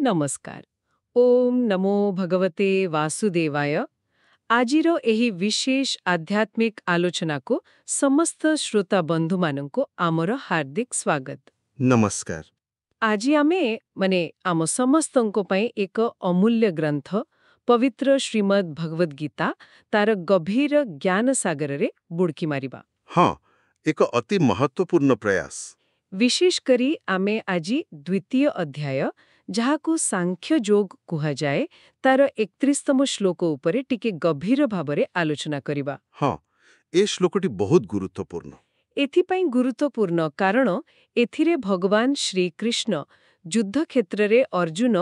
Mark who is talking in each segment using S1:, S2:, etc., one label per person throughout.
S1: ନମସ୍କାର। ଓମ୍ ନମୋ ଭଗବତେ ବାସୁଦେବାୟ। ଆଜିର ଏହି ବିଶେଷ ଆଧ୍ୟାତ୍ମିକ ଆଲୋଚନାକୁ ସମସ୍ତ ଶ୍ରୋତା ବନ୍ଧୁମାନଙ୍କୁ ଆମର ହାର୍ଦ୍ଦିକ ସ୍ୱାଗତ।
S2: ନମସ୍କାର।
S1: ଆଜି ଆମେ ଆମ ସମସ୍ତଙ୍କ ପାଇଁ ଏକ ଅମୂଲ୍ୟ ଗ୍ରନ୍ଥ ପବିତ୍ର ଶ୍ରୀମଦ୍ ଭଗବଦ୍ ଗୀତା ତାର ଗଭୀର ଜ୍ଞାନ ସାଗରରେ ବୁଡକି ମାରିବା।
S2: ହଁ, ଏକ ଅତି ମହତ୍ୱପୂର୍ଣ୍ଣ ପ୍ରୟାସ।
S1: ବିଶେଷ କରି ଆମେ ଆଜି ଦ୍ୱିତୀୟ ଅଧ୍ୟାୟ, ଯାହାକୁ ସାଂଖ୍ୟ ଯୋଗ କୁହାଯାଏ, ତାର 31ତମ ଶ୍ଲୋକ ଉପରେ ଟିକେ ଗଭୀର ଭାବରେ ଆଲୋଚନା କରିବା।
S2: ହଁ, ଏ ଶ୍ଲୋକଟି ବହୁତ ଗୁରୁତ୍ୱପୂର୍ଣ୍ଣ।
S1: ଏଥିପାଇଁ ଗୁରୁତ୍ୱପୂର୍ଣ୍ଣ କାରଣ ଏଥିରେ ଭଗବାନ ଶ୍ରୀକୃଷ୍ଣ ଯୁଦ୍ଧକ୍ଷେତ୍ରରେ ଅର୍ଜୁନ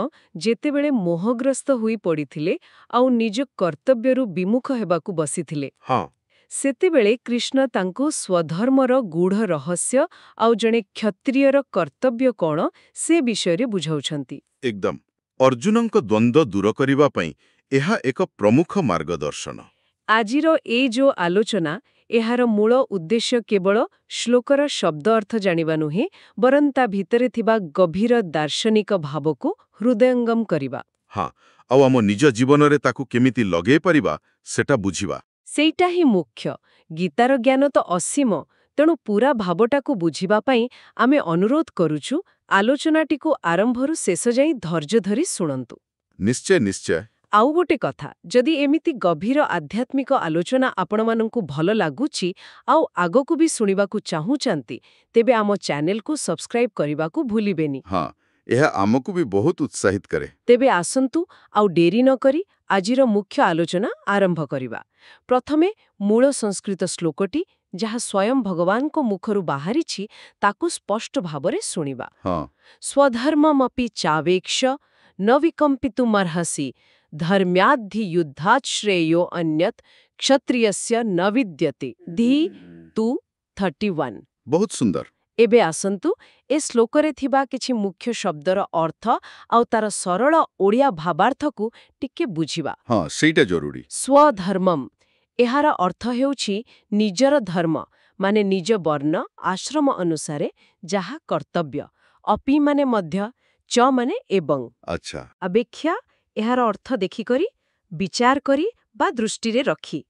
S1: ଯେତେବେଳେ ମୋହଗ୍ରସ୍ତ ହୋଇ ପଡ଼ିଥିଲେ ଆଉ ନିଜ କର୍ତ୍ତବ୍ୟରୁ ବିମୁଖ ହେବାକୁ ବସିଥିଲେ,
S2: ହଁ,
S1: ସେତେବେଳେ କୃଷ୍ଣ ତାଙ୍କୁ ସ୍ୱଧର୍ମର ଗୂଢ଼ ରହସ୍ୟ ଆଉ ଜଣେ କ୍ଷତ୍ରିୟର କର୍ତ୍ତବ୍ୟ କ'ଣ ସେ ବିଷୟରେ ବୁଝାଉଛନ୍ତି।
S2: ଏକଦମ। ଅର୍ଜୁନଙ୍କ ଦ୍ୱନ୍ଦ୍ୱ ଦୂର କରିବା ପାଇଁ ଏହା ଏକ ପ୍ରମୁଖ ମାର୍ଗଦର୍ଶନ।
S1: ଆଜିର ଏ ଯୋଉ ଆଲୋଚନା, ଏହାର ମୂଳ ଉଦ୍ଦେଶ୍ୟ କେବଳ ଶ୍ଲୋକର ଶବ୍ଦ ଅର୍ଥ ଜାଣିବା ନୁହେଁ, ବରଂ ତା ଭିତରେ ଥିବା ଗଭୀର ଦାର୍ଶନିକ ଭାବକୁ ହୃଦୟଙ୍ଗମ କରିବା।
S2: ହଁ, ଆଉ ଆମ ନିଜ ଜୀବନରେ ତାକୁ କେମିତି ଲଗେଇ ପାରିବା ସେଟା ବୁଝିବା।
S1: ସେଇଟା ହିଁ ମୁଖ୍ୟ। ଗୀତାର ଜ୍ଞାନ ତ ଅସୀମ, ତେଣୁ ପୁରା ଭାବଟାକୁ ବୁଝିବା ପାଇଁ ଆମେ ଅନୁରୋଧ କରୁଛୁ, ଆଲୋଚନାଟିକୁ ଆରମ୍ଭରୁ ଶେଷ ଯାଇ ଧୈର୍ଯ୍ୟ ଧରି ଶୁଣନ୍ତୁ।
S2: ନିଶ୍ଚୟ ନିଶ୍ଚୟ।
S1: ଆଉ ଗୋଟେ କଥା, ଯଦି ଏମିତି ଗଭୀର ଆଧ୍ୟାତ୍ମିକ ଆଲୋଚନା ଆପଣମାନଙ୍କୁ ଭଲ ଲାଗୁଛି ଆଉ ଆଗକୁ ବି ଶୁଣିବାକୁ ଚାହୁଁଛନ୍ତି, ତେବେ ଆମ ଚ୍ୟାନେଲକୁ ସବସ୍କ୍ରାଇବ୍ କରିବାକୁ ଭୁଲିବେନି।
S2: ହଁ, ଏହା ଆମକୁ ବି ବହୁତ ଉତ୍ସାହିତ କରେ।
S1: ତେବେ ଆସନ୍ତୁ, ଆଉ ଡେରି ନ କରି ଆଜିର ମୁଖ୍ୟ ଆଲୋଚନା ଆରମ୍ଭ କରିବା। ପ୍ରଥମେ ମୂଳ ସଂସ୍କୃତ ଶ୍ଲୋକଟି, ଯାହା ସ୍ୱୟଂ ଭଗବାନଙ୍କ ମୁଖରୁ ବାହାରିଛି, ତାକୁ ସ୍ପଷ୍ଟ ଭାବରେ ଶୁଣିବା।
S2: ହଁ,
S1: ସ୍ୱଧର୍ମମପି ଚାବେକ୍ଷ ନ ବିକମ୍ପିତୁମର୍ହସି ଧର୍ମ୍ୟାଦ୍ଧି ଯୁଦ୍ଧାତ୍ ଶ୍ରେୟୋ ଅନ୍ୟତ୍ କ୍ଷତ୍ରିୟସ୍ୟ ନ ବିଦ୍ୟତେ। ଧି 2:31।
S2: ବହୁତ ସୁନ୍ଦର।
S1: ଏବେ ଆସନ୍ତୁ, ଏ ଶ୍ଲୋକରେ ଥିବା କିଛି ମୁଖ୍ୟ ଶବ୍ଦର ଅର୍ଥ ଆଉ ତାର ସରଳ ଓଡ଼ିଆ ଭାବାର୍ଥକୁ ଟିକେ ବୁଝିବା।
S2: ହଁ, ସେଇଟା ଜରୁରୀ।
S1: ସ୍ୱଧର୍ମମ୍, ଏହାର ଅର୍ଥ ହେଉଛି ନିଜର ଧର୍ମ, ମାନେ ନିଜ ବର୍ଣ୍ଣ ଆଶ୍ରମ ଅନୁସାରେ ଯାହା କର୍ତ୍ତବ୍ୟ। ଅପି ମାନେ ମଧ୍ୟ, ଚ ମାନେ ଏବଂ।
S2: ଆଚ୍ଛା।
S1: ଅବେକ୍ଷା, ଏହାର ଅର୍ଥ ଦେଖିକରି, ବିଚାର କରି ବା ଦୃଷ୍ଟିରେ ରଖି।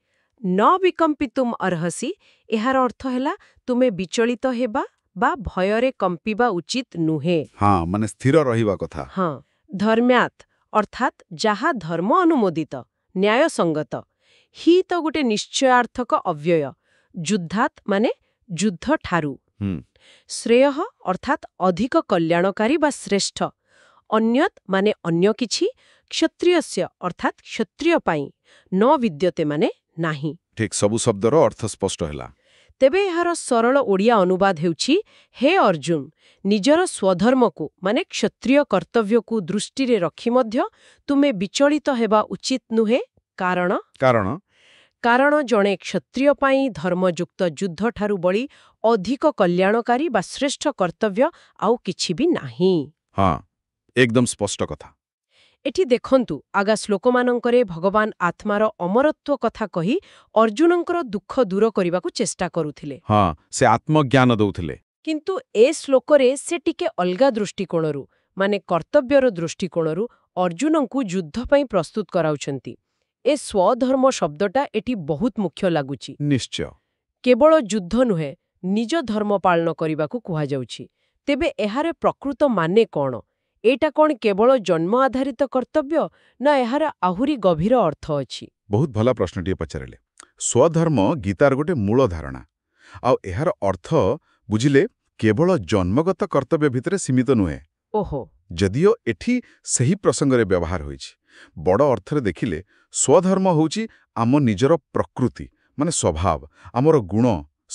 S1: ନ ବିକମ୍ପିତୁମ୍ ଅର୍ହସି, ଏହାର ଅର୍ଥ ହେଲା ତୁମେ ବିଚଳିତ ହେବା ବା ଭୟରେ କମ୍ପିବା ଉଚିତ ନୁହେଁ।
S2: ହଁ, ମାନେ ସ୍ଥିର ରହିବା କଥା।
S1: ହଁ। ଧର୍ମ୍ୟାତ୍, ଅର୍ଥାତ୍ ଯାହା ଧର୍ମ ଅନୁମୋଦିତ, ନ୍ୟାୟସଙ୍ଗତ। ହି ତ ଗୋଟେ ନିଶ୍ଚୟାର୍ଥକ ଅବ୍ୟୟ। ଯୁଦ୍ଧାତ୍ ମାନେ ଯୁଦ୍ଧ ଠାରୁ। ଶ୍ରେୟଃ ଅର୍ଥାତ୍ ଅଧିକ କଲ୍ୟାଣକାରୀ ବା ଶ୍ରେଷ୍ଠ। ଅନ୍ୟତ୍ ମାନେ ଅନ୍ୟ କିଛି। କ୍ଷତ୍ରିୟସ୍ୟ ଅର୍ଥାତ୍ କ୍ଷତ୍ରିୟ ପାଇଁ। ନ ବିଦ୍ୟତେ ମାନେ ନାହିଁ।
S2: ଠିକ୍, ସବୁ ଶବ୍ଦର ଅର୍ଥ ସ୍ପଷ୍ଟ ହେଲା।
S1: ତେବେ ଏହାର ସରଳ ଓଡ଼ିଆ ଅନୁବାଦ ହେଉଛି, ହେ ଅର୍ଜୁନ, ନିଜର ସ୍ୱଧର୍ମକୁ ମାନେ କ୍ଷତ୍ରିୟ କର୍ତ୍ତବ୍ୟକୁ ଦୃଷ୍ଟିରେ ରଖି ମଧ୍ୟ ତୁମେ ବିଚଳିତ ହେବା ଉଚିତ ନୁହେଁ। କାରଣ ଜଣେ କ୍ଷତ୍ରିୟ ପାଇଁ ଧର୍ମଯୁକ୍ତ ଯୁଦ୍ଧଠାରୁ ବଳି ଅଧିକ କଲ୍ୟାଣକାରୀ ବା ଶ୍ରେଷ୍ଠ କର୍ତ୍ତବ୍ୟ ଆଉ କିଛି ବି ନାହିଁ।
S2: ହଁ, ଏକଦମ ସ୍ପଷ୍ଟ କଥା।
S1: ଏଠି ଦେଖନ୍ତୁ, ଆଗା ଶ୍ଲୋକମାନଙ୍କରେ ଭଗବାନ ଆତ୍ମାର ଅମରତ୍ୱ କଥା କହି ଅର୍ଜୁନଙ୍କର ଦୁଃଖ ଦୂର କରିବାକୁ ଚେଷ୍ଟା କରୁଥିଲେ।
S2: ହଁ, ସେ ଆତ୍ମଜ୍ଞାନ ଦଉଥିଲେ।
S1: କିନ୍ତୁ ଏ ଶ୍ଲୋକରେ ସେ ଟିକେ ଅଲଗା ଦୃଷ୍ଟିକୋଣରୁ, ମାନେ କର୍ତ୍ତବ୍ୟର ଦୃଷ୍ଟିକୋଣରୁ ଅର୍ଜୁନଙ୍କୁ ଯୁଦ୍ଧ ପାଇଁ ପ୍ରସ୍ତୁତ କରାଉଛନ୍ତି। ଏ ସ୍ୱଧର୍ମ ଶବ୍ଦଟା ଏଠି ବହୁତ ମୁଖ୍ୟ ଲାଗୁଛି।
S2: ନିଶ୍ଚୟ।
S1: କେବଳ ଯୁଦ୍ଧ ନୁହେଁ, ନିଜ ଧର୍ମ ପାଳନ କରିବାକୁ କୁହାଯାଉଛି। ତେବେ ଏହାର ପ୍ରକୃତ ମାନେ କ'ଣ? ଏଇଟା କ'ଣ କେବଳ ଜନ୍ମ ଆଧାରିତ କର୍ତ୍ତବ୍ୟ, ନା ଏହାର ଆହୁରି ଗଭୀର ଅର୍ଥ ଅଛି?
S2: ବହୁତ ଭଲ ପ୍ରଶ୍ନଟିଏ ପଚାରିଲେ। ସ୍ୱଧର୍ମ ଗୀତାର ଗୋଟେ ମୂଳ ଧାରଣା। ଆଉ ଏହାର ଅର୍ଥ ବୁଝିଲେ କେବଳ ଜନ୍ମଗତ କର୍ତ୍ତବ୍ୟ ଭିତରେ ସୀମିତ ନୁହେଁ।
S1: ଓହୋ।
S2: ଯଦିଓ ଏଠି ସେହି ପ୍ରସଙ୍ଗରେ ବ୍ୟବହାର ହୋଇଛି, ବଡ଼ ଅର୍ଥରେ ଦେଖିଲେ ସ୍ୱଧର୍ମ ହେଉଛି ଆମ ନିଜର ପ୍ରକୃତି, ମାନେ ସ୍ୱଭାବ, ଆମର ଗୁଣ,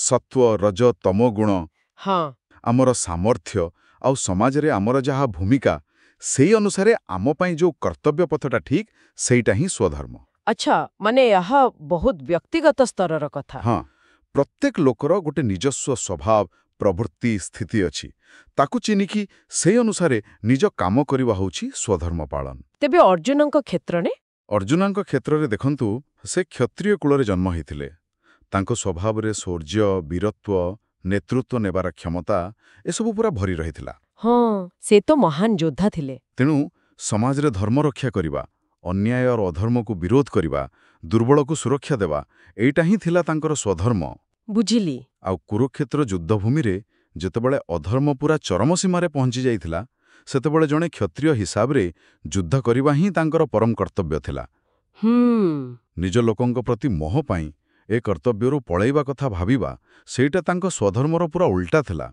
S2: ସତ୍ୱ, ରଜ, ତମ ଗୁଣ,
S1: ହଁ,
S2: ଆମର ସାମର୍ଥ୍ୟ ଆଉ ସମାଜରେ ଆମର ଯାହା ଭୂମିକା, ସେଇ ଅନୁସାରେ ଆମ ପାଇଁ ଯେଉଁ କର୍ତ୍ତବ୍ୟ ପଥଟା ଠିକ୍, ସେଇଟା ହିଁ ସ୍ୱଧର୍ମ।
S1: ଆଚ୍ଛା, ମାନେ ଏହା ବହୁତ ବ୍ୟକ୍ତିଗତ ସ୍ତରର କଥା।
S2: ହଁ, ପ୍ରତ୍ୟେକ ଲୋକର ଗୋଟେ ନିଜସ୍ୱ ସ୍ୱଭାବ, ପ୍ରବୃତ୍ତି, ସ୍ଥିତି ଅଛି। ତାକୁ ଚିହ୍ନିକି ସେଇ ଅନୁସାରେ ନିଜ କାମ କରିବା ହେଉଛି ସ୍ୱଧର୍ମ ପାଳନ।
S1: ତେବେ ଅର୍ଜୁନଙ୍କ କ୍ଷେତ୍ରରେ?
S2: ଅର୍ଜୁନଙ୍କ କ୍ଷେତ୍ରରେ ଦେଖନ୍ତୁ, ସେ କ୍ଷତ୍ରିୟ କୂଳରେ ଜନ୍ମ ହୋଇଥିଲେ। ତାଙ୍କ ସ୍ୱଭାବରେ ଶୌର୍ଯ୍ୟ, ବୀରତ୍ୱ, ନେତୃତ୍ୱ ନେବାର କ୍ଷମତା, ଏସବୁ ପୁରା ଭରି ରହିଥିଲା।
S1: ହଁ, ସେ ତ ମହାନ ଯୋଦ୍ଧା ଥିଲେ।
S2: ତେଣୁ ସମାଜରେ ଧର୍ମ ରକ୍ଷା କରିବା, ଅନ୍ୟାୟ ଓ ଅଧର୍ମକୁ ବିରୋଧ କରିବା, ଦୁର୍ବଳକୁ ସୁରକ୍ଷା ଦେବା, ଏଇଟା ହିଁ ଥିଲା ତାଙ୍କର ସ୍ୱଧର୍ମ।
S1: ବୁଝିଲି।
S2: ଆଉ କୁରୁକ୍ଷେତ୍ର ଯୁଦ୍ଧଭୂମିରେ ଯେତେବେଳେ ଅଧର୍ମ ପୁରା ଚରମ ସୀମାରେ ପହଞ୍ଚି ଯାଇଥିଲା, ସେତେବେଳେ ଜଣେ କ୍ଷତ୍ରିୟ ହିସାବରେ ଯୁଦ୍ଧ କରିବା ହିଁ ତାଙ୍କର ପରମ କର୍ତ୍ତବ୍ୟ ଥିଲା। ନିଜ ଲୋକଙ୍କ ପ୍ରତି ମୋହ ପାଇଁ ଏ କର୍ତ୍ତବ୍ୟରୁ ପଳେଇବା କଥା ଭାବିବା, ସେଇଟା ତାଙ୍କ ସ୍ୱଧର୍ମର ପୁରା ଉଲ୍ଟା ଥିଲା।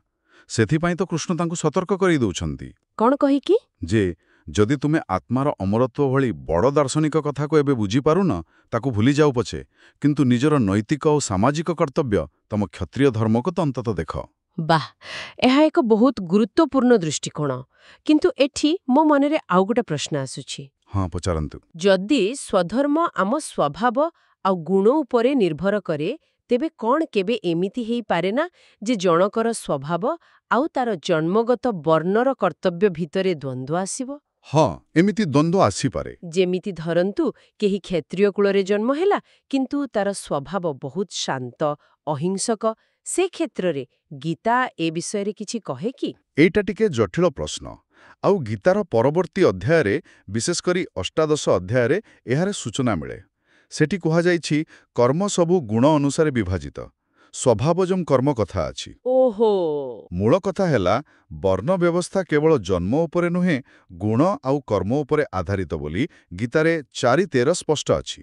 S2: ସେଥିପାଇଁ ତ କୃଷ୍ଣ ତାଙ୍କୁ ସତର୍କ କରିଦେଉଛନ୍ତି।
S1: କ'ଣ କହିକି?
S2: ଯେ ଯଦି ତୁମେ ଆତ୍ମାର ଅମରତ୍ୱ ଭଳି ବଡ଼ ଦାର୍ଶନିକ କଥାକୁ ଏବେ ବୁଝିପାରୁନ, ତାକୁ ଭୁଲିଯାଉ ପଛେ, କିନ୍ତୁ ନିଜର ନୈତିକ ଓ ସାମାଜିକ କର୍ତ୍ତବ୍ୟ, ତମ କ୍ଷତ୍ରିୟ ଧର୍ମକୁ ତ ଅନ୍ତତଃ ଦେଖ।
S1: ବାଃ, ଏହା ଏକ ବହୁତ ଗୁରୁତ୍ୱପୂର୍ଣ୍ଣ ଦୃଷ୍ଟିକୋଣ। କିନ୍ତୁ ଏଠି ମୋ ମନରେ ଆଉ ଗୋଟେ ପ୍ରଶ୍ନ ଆସୁଛି।
S2: ହଁ, ପଚାରନ୍ତୁ।
S1: ଯଦି ସ୍ୱଧର୍ମ ଆମ ସ୍ୱଭାବ ଆଉ ଗୁଣ ଉପରେ ନିର୍ଭର କରେ, ତେବେ କ'ଣ କେବେ ଏମିତି ହେଇପାରେ ନା ଯେ ଜଣକର ସ୍ୱଭାବ ଆଉ ତାର ଜନ୍ମଗତ ବର୍ଣ୍ଣର କର୍ତ୍ତବ୍ୟ ଭିତରେ ଦ୍ୱନ୍ଦ୍ୱ ଆସିବ?
S2: ହଁ, ଏମିତି ଦ୍ୱନ୍ଦ୍ୱ ଆସିପାରେ।
S1: ଯେମିତି ଧରନ୍ତୁ, କେହି କ୍ଷତ୍ରିୟ କୂଳରେ ଜନ୍ମ ହେଲା, କିନ୍ତୁ ତାର ସ୍ୱଭାବ ବହୁତ ଶାନ୍ତ, ଅହିଂସକ। ସେ କ୍ଷେତ୍ରରେ ଗୀତା ଏ ବିଷୟରେ କିଛି କହେ କି?
S2: ଏଇଟା ଟିକେ ଜଟିଳ ପ୍ରଶ୍ନ। ଆଉ ଗୀତାର ପରବର୍ତ୍ତୀ ଅଧ୍ୟାୟରେ, ବିଶେଷ କରି ଅଷ୍ଟାଦଶ ଅଧ୍ୟାୟରେ ଏହାର ସୂଚନା ମିଳେ। ସେଠି କୁହାଯାଇଛି, କର୍ମ ସବୁ ଗୁଣ ଅନୁସାରେ ବିଭାଜିତ। ସ୍ୱଭାବଜଂ କର୍ମ କଥା ଅଛି।
S1: ଓହୋ।
S2: ମୂଳ କଥା ହେଲା, ବର୍ଣ୍ଣ ବ୍ୟବସ୍ଥା କେବଳ ଜନ୍ମ ଉପରେ ନୁହେଁ, ଗୁଣ ଆଉ କର୍ମ ଉପରେ ଆଧାରିତ ବୋଲି ଗୀତାରେ 4:13 ସ୍ପଷ୍ଟ ଅଛି।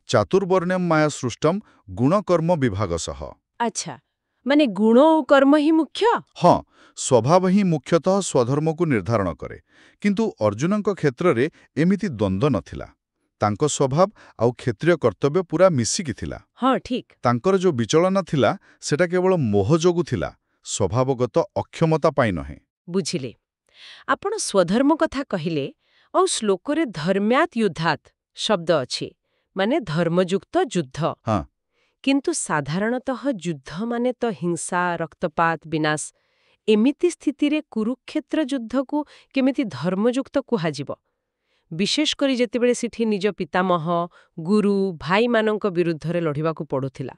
S2: ଚାତୁର୍ବର୍ଣ୍ଣ୍ୟମ୍ ମାୟା ସୃଷ୍ଟମ୍ ଗୁଣକର୍ମ ବିଭାଗ ସହ।
S1: ଆଚ୍ଛା, ମାନେ ଗୁଣ ଓ କର୍ମ ହିଁ ମୁଖ୍ୟ?
S2: ହଁ, ସ୍ୱଭାବ ହିଁ ମୁଖ୍ୟତଃ ସ୍ୱଧର୍ମକୁ ନିର୍ଦ୍ଧାରଣ କରେ। କିନ୍ତୁ ଅର୍ଜୁନଙ୍କ କ୍ଷେତ୍ରରେ ଏମିତି ଦ୍ୱନ୍ଦ୍ୱ ନଥିଲା। ତାଙ୍କ ସ୍ୱଭାବ ଆଉ କ୍ଷତ୍ରିୟ କର୍ତ୍ତବ୍ୟ ପୁରା ମିଶିକି ଥିଲା।
S1: ହଁ, ଠିକ୍।
S2: ତାଙ୍କର ଯୋଉ ବିଚଳନା ଥିଲା, ସେଟା କେବଳ ମୋହ ଯୋଗୁଁ ଥିଲା, ସ୍ୱଭାବଗତ ଅକ୍ଷମତା ପାଇଁ ନୁହେଁ।
S1: ବୁଝିଲେ। ଆପଣ ସ୍ୱଧର୍ମ କଥା କହିଲେ, ଆଉ ଶ୍ଲୋକରେ ଧର୍ମ୍ୟାତ୍ ୟୁଦ୍ଧାତ୍ ଶବ୍ଦ ଅଛି, ମାନେ ଧର୍ମଯୁକ୍ତ ଯୁଦ୍ଧ।
S2: ହଁ।
S1: କିନ୍ତୁ ସାଧାରଣତଃ ଯୁଦ୍ଧ ମାନେ ତ ହିଂସା, ରକ୍ତପାତ, ବିନାଶ। ଏମିତି ସ୍ଥିତିରେ କୁରୁକ୍ଷେତ୍ର ଯୁଦ୍ଧକୁ କେମିତି ଧର୍ମଯୁକ୍ତ କୁହାଯିବ? ବିଶେଷ କରି ଯେତେବେଳେ ସେଠି ନିଜ ପିତାମହ, ଗୁରୁ, ଭାଇମାନଙ୍କ ବିରୁଦ୍ଧରେ ଲଢ଼ିବାକୁ ପଡ଼ୁଥିଲା।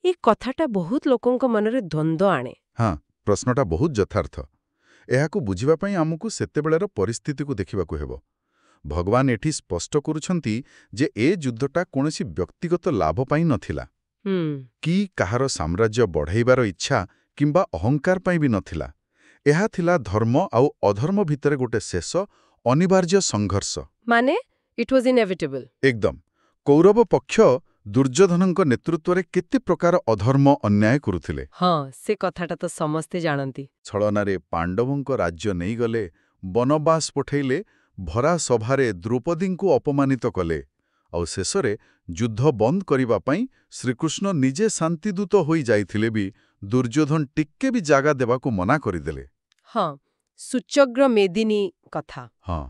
S1: ଏ କଥାଟା ବହୁତ ଲୋକଙ୍କ ମନରେ ଦ୍ୱନ୍ଦ୍ୱ ଆଣେ।
S2: ହଁ, ପ୍ରଶ୍ନଟା ବହୁତ ଯଥାର୍ଥ। ଏହାକୁ ବୁଝିବା ପାଇଁ ଆମକୁ ସେତେବେଳର ପରିସ୍ଥିତିକୁ ଦେଖିବାକୁ ହେବ। ଭଗବାନ ଏଠି ସ୍ପଷ୍ଟ କରୁଛନ୍ତି ଯେ ଏ ଯୁଦ୍ଧଟା କୌଣସି ବ୍ୟକ୍ତିଗତ ଲାଭ ପାଇଁ ନଥିଲା, କି କାହାର ସାମ୍ରାଜ୍ୟ ବଢ଼ାଇବାର ଇଚ୍ଛା କିମ୍ବା ଅହଙ୍କାର ପାଇଁ ବି ନଥିଲା। ଏହା ଥିଲା ଧର୍ମ ଆଉ ଅଧର୍ମ ଭିତରେ ଗୋଟେ ଶେଷ, ଅନିବାର୍ଯ୍ୟ ସଂଘର୍ଷ।
S1: ମାନେ ଇଟ୍ ୱାଜ୍ ଇନେଭିଟେବଲ୍।
S2: ଏକଦମ। କୌରବ ପକ୍ଷ ଦୁର୍ଯ୍ୟୋଧନଙ୍କ ନେତୃତ୍ୱରେ କେତେ ପ୍ରକାର ଅଧର୍ମ ଅନ୍ୟାୟ କରୁଥିଲେ।
S1: ହଁ, ସେ କଥାଟା ତ ସମସ୍ତେ ଜାଣନ୍ତି।
S2: ଛଳନାରେ ପାଣ୍ଡବଙ୍କ ରାଜ୍ୟ ନେଇଗଲେ, ବନବାସ ପଠେଇଲେ, ଭରା ସଭାରେ ଦ୍ରୌପଦୀଙ୍କୁ ଅପମାନିତ କଲେ, ଆଉ ଶେଷରେ ଯୁଦ୍ଧ ବନ୍ଦ କରିବା ପାଇଁ ଶ୍ରୀକୃଷ୍ଣ ନିଜେ ଶାନ୍ତିଦୂତ ହୋଇ ଯାଇଥିଲେ ବି ଦୁର୍ଯ୍ୟୋଧନ ଟିକେ ବି ଜାଗା ଦେବାକୁ ମନା କରିଦେଲେ।
S1: ହଁ, ସୁଚଗ୍ର ମେଦିନୀ କଥା।
S2: ହଁ,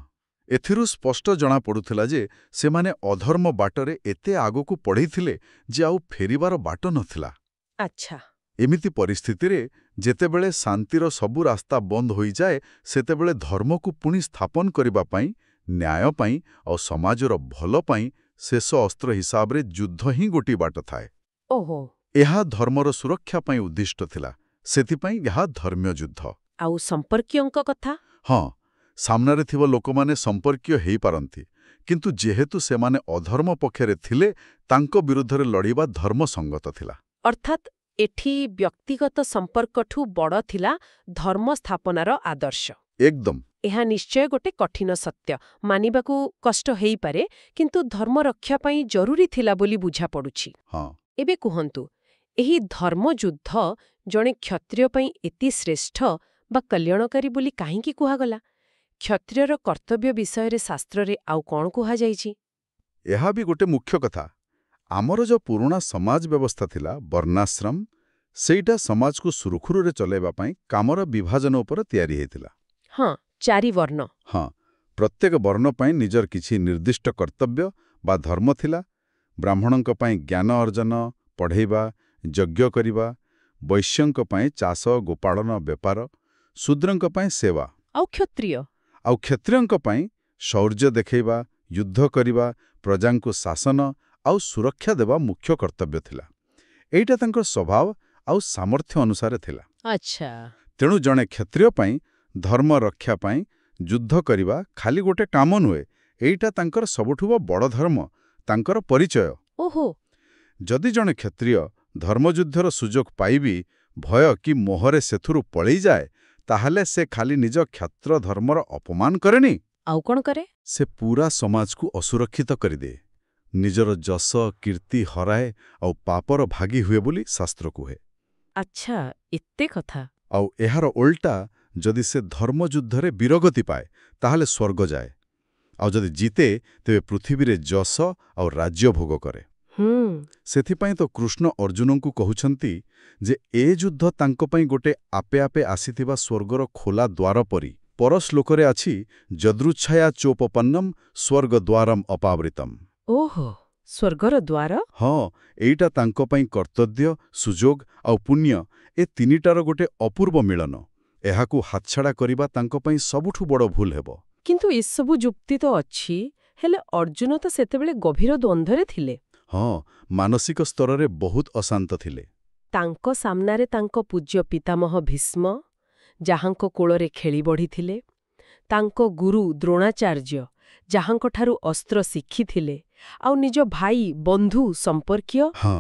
S2: ଏଥିରୁ ସ୍ପଷ୍ଟ ଜଣାପଡ଼ୁଥିଲା ଯେ ସେମାନେ ଅଧର୍ମ ବାଟରେ ଏତେ ଆଗକୁ ପଢ଼ିଥିଲେ ଯେ ଆଉ ଫେରିବାର ବାଟ ନଥିଲା।
S1: ଆଚ୍ଛା।
S2: ଏମିତି ପରିସ୍ଥିତିରେ ଯେତେବେଳେ ଶାନ୍ତିର ସବୁ ରାସ୍ତା ବନ୍ଦ ହୋଇଯାଏ, ସେତେବେଳେ ଧର୍ମକୁ ପୁଣି ସ୍ଥାପନ କରିବା ପାଇଁ, ନ୍ୟାୟ ପାଇଁ ଆଉ ସମାଜର ଭଲ ପାଇଁ ଶେଷ ଅସ୍ତ୍ର ହିସାବରେ ଯୁଦ୍ଧ ହିଁ ଗୋଟିଏ ବାଟ ଥାଏ।
S1: ଓହୋ।
S2: ଏହା ଧର୍ମର ସୁରକ୍ଷା ପାଇଁ ଉଦ୍ଦିଷ୍ଟ ଥିଲା। ସେଥିପାଇଁ ଏହା ଧର୍ମ୍ୟ ଯୁଦ୍ଧ।
S1: ଆଉ ସମ୍ପର୍କୀୟଙ୍କ କଥା?
S2: ହଁ, ସାମ୍ନାରେ ଥିବା ଲୋକମାନେ ସମ୍ପର୍କୀୟ ହେଇପାରନ୍ତି, କିନ୍ତୁ ଯେହେତୁ ସେମାନେ ଅଧର୍ମ ପକ୍ଷରେ ଥିଲେ, ତାଙ୍କ ବିରୁଦ୍ଧରେ ଲଢ଼ିବା ଧର୍ମସଙ୍ଗତ ଥିଲା।
S1: ଅର୍ଥାତ୍ ଏଠି ବ୍ୟକ୍ତିଗତ ସମ୍ପର୍କଠୁ ବଡ଼ ଥିଲା ଧର୍ମ ସ୍ଥାପନାର ଆଦର୍ଶ।
S2: ଏକଦମ।
S1: ଏହା ନିଶ୍ଚୟ ଗୋଟେ କଠିନ ସତ୍ୟ, ମାନିବାକୁ କଷ୍ଟ ହେଇପାରେ, କିନ୍ତୁ ଧର୍ମ ରକ୍ଷା ପାଇଁ ଜରୁରୀ ଥିଲା ବୋଲି ବୁଝାପଡ଼ୁଛି।
S2: ହଁ।
S1: ଏବେ କୁହନ୍ତୁ, ଏହି ଧର୍ମଯୁଦ୍ଧ ଜଣେ କ୍ଷତ୍ରିୟ ପାଇଁ ଏତେ ଶ୍ରେଷ୍ଠ ବା କଲ୍ୟାଣକାରୀ ବୋଲି କାହିଁକି କୁହାଗଲା? କ୍ଷତ୍ରିୟର କର୍ତ୍ତବ୍ୟ ବିଷୟରେ ଶାସ୍ତ୍ରରେ ଆଉ କ'ଣ କୁହାଯାଇଛି?
S2: ଏହା ବି ଗୋଟେ ମୁଖ୍ୟ କଥା। ଆମର ଯୋଉ ପୁରୁଣା ସମାଜ ବ୍ୟବସ୍ଥା ଥିଲା, ବର୍ଣ୍ଣାଶ୍ରମ, ସେଇଟା ସମାଜକୁ ସୁରୁଖୁରୁରେ ଚଲାଇବା ପାଇଁ କାମର ବିଭାଜନ ଉପରେ ତିଆରି ହେଇଥିଲା।
S1: ହଁ, 4 ବର୍ଣ୍ଣ।
S2: ହଁ, ପ୍ରତ୍ୟେକ ବର୍ଣ୍ଣ ପାଇଁ ନିଜର କିଛି ନିର୍ଦ୍ଦିଷ୍ଟ କର୍ତ୍ତବ୍ୟ ବା ଧର୍ମ ଥିଲା। ବ୍ରାହ୍ମଣଙ୍କ ପାଇଁ ଜ୍ଞାନ ଅର୍ଜନ, ପଢ଼େଇବା, ଯଜ୍ଞ କରିବା, ବୈଶ୍ୟଙ୍କ ପାଇଁ ଚାଷ, ଗୋପାଳନ, ବେପାର, ଶୂଦ୍ରଙ୍କ ପାଇଁ ସେବା,
S1: ଆଉ କ୍ଷତ୍ରିୟ?
S2: ଆଉ କ୍ଷତ୍ରିୟଙ୍କ ପାଇଁ ଶୌର୍ଯ୍ୟ ଦେଖାଇବା, ଯୁଦ୍ଧ କରିବା, ପ୍ରଜାଙ୍କୁ ଶାସନ ଆଉ ସୁରକ୍ଷା ଦେବା ମୁଖ୍ୟ କର୍ତ୍ତବ୍ୟ ଥିଲା। ଏଇଟା ତାଙ୍କର ସ୍ୱଭାବ ଆଉ ସାମର୍ଥ୍ୟ ଅନୁସାରେ ଥିଲା।
S1: ଆଚ୍ଛା।
S2: ତେଣୁ ଜଣେ କ୍ଷତ୍ରିୟ ପାଇଁ ଧର୍ମ ରକ୍ଷା ପାଇଁ ଯୁଦ୍ଧ କରିବା ଖାଲି ଗୋଟେ କାମ ନୁହେଁ, ଏଇଟା ତାଙ୍କର ସବୁଠୁ ବଡ଼ ଧର୍ମ, ତାଙ୍କର ପରିଚୟ।
S1: ଓହୋ।
S2: ଯଦି ଜଣେ କ୍ଷତ୍ରିୟ ଧର୍ମଯୁଦ୍ଧର ସୁଯୋଗ ପାଇବି ଭୟ କି ମୋହରେ ସେଥିରୁ ପଳେଇଯାଏ, ତାହେଲେ ସେ ଖାଲି ନିଜ କ୍ଷତ୍ର ଧର୍ମର ଅପମାନ କରେନି,
S1: ଆଉ କ'ଣ କରେ?
S2: ସେ ପୁରା ସମାଜକୁ ଅସୁରକ୍ଷିତ କରିଦିଏ। ନିଜର ଯଶ କୀର୍ତ୍ତି ହରାଏ ଆଉ ପାପର ଭାଗୀ ହୁଏ ବୋଲି ଶାସ୍ତ୍ର କୁହେ।
S1: ଆଚ୍ଛା, ଏତେ କଥା।
S2: ଆଉ ଏହାର ଓଲଟା, ଯଦି ସେ ଧର୍ମଯୁଦ୍ଧରେ ବୀରଗତି ପାଏ ତାହେଲେ ସ୍ୱର୍ଗ ଯାଏ, ଆଉ ଯଦି ଜିତେ ତେବେ ପୃଥିବୀରେ ଯଶ ଆଉ ରାଜ୍ୟ ଭୋଗ କରେ। ସେଥିପାଇଁ ତ କୃଷ୍ଣ ଅର୍ଜୁନଙ୍କୁ କହୁଛନ୍ତି ଯେ ଏ ଯୁଦ୍ଧ ତାଙ୍କ ପାଇଁ ଗୋଟେ ଆପେ ଆପେ ଆସିଥିବା ସ୍ୱର୍ଗର ଖୋଲା ଦ୍ୱାର ପରି। ପର ଶ୍ଲୋକରେ ଅଛି ଯଦୃଚ୍ଛୟା ଚୋପପନ୍ନମ୍ ସ୍ୱର୍ଗଦ୍ୱାରମ୍ ଅପାବୃତମ୍।
S1: ଓହୋ, ସ୍ୱର୍ଗର ଦ୍ୱାର?
S2: ହଁ, ଏଇଟା ତାଙ୍କ ପାଇଁ କର୍ତ୍ତବ୍ୟ, ସୁଯୋଗ ଆଉ ପୁଣ୍ୟ, ଏ ତିନିଟାର ଗୋଟେ ଅପୂର୍ବ ମିଳନ। ଏହାକୁ ହାତଛଡ଼ା କରିବା ତାଙ୍କ ପାଇଁ ସବୁଠୁ ବଡ଼ ଭୁଲ ହେବ।
S1: କିନ୍ତୁ ଏସବୁ ଯୁକ୍ତି ତ ଅଛି, ହେଲେ ଅର୍ଜୁନ ତ ସେତେବେଳେ ଗଭୀର ଦ୍ୱନ୍ଦ୍ୱରେ ଥିଲେ।
S2: ହଁ, ମାନସିକ ସ୍ତରରେ ବହୁତ ଅଶାନ୍ତ ଥିଲେ।
S1: ତାଙ୍କ ସାମ୍ନାରେ ତାଙ୍କ ପୂଜ୍ୟ ପିତାମହ ଭୀଷ୍ମ, ଯାହାଙ୍କ କୋଳରେ ଖେଳି ବଢ଼ିଥିଲେ, ତାଙ୍କ ଗୁରୁ ଦ୍ରୋଣାଚାର୍ଯ୍ୟ, ଯାହାଙ୍କଠାରୁ ଅସ୍ତ୍ର ଶିଖିଥିଲେ, ଆଉ ନିଜ ଭାଇ, ବନ୍ଧୁ, ସମ୍ପର୍କୀୟ।
S2: ହଁ,